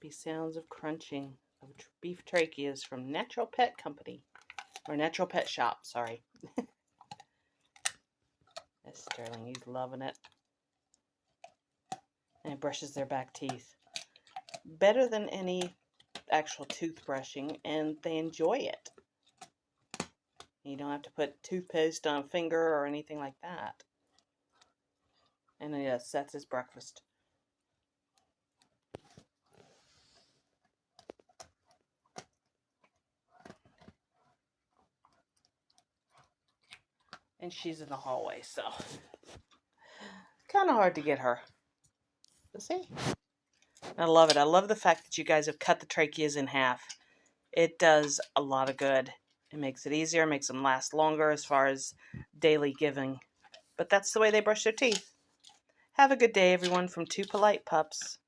Happy sounds of crunching of beef tracheas from Natural Pet Company. Or Natural Pet Shop, sorry. That's Sterling, he's loving it. And it brushes their back teeth. Better than any actual toothbrushing, and they enjoy it. You don't have to put toothpaste on a finger or anything like that. And yes, that's his breakfast. And she's in the hallway, so kind of hard to get her. But see? I love it. I love the fact that you guys have cut the tracheas in half. It does a lot of good. It makes it easier, makes them last longer as far as daily giving. But that's the way they brush their teeth. Have a good day, everyone, from Two Polite Pups.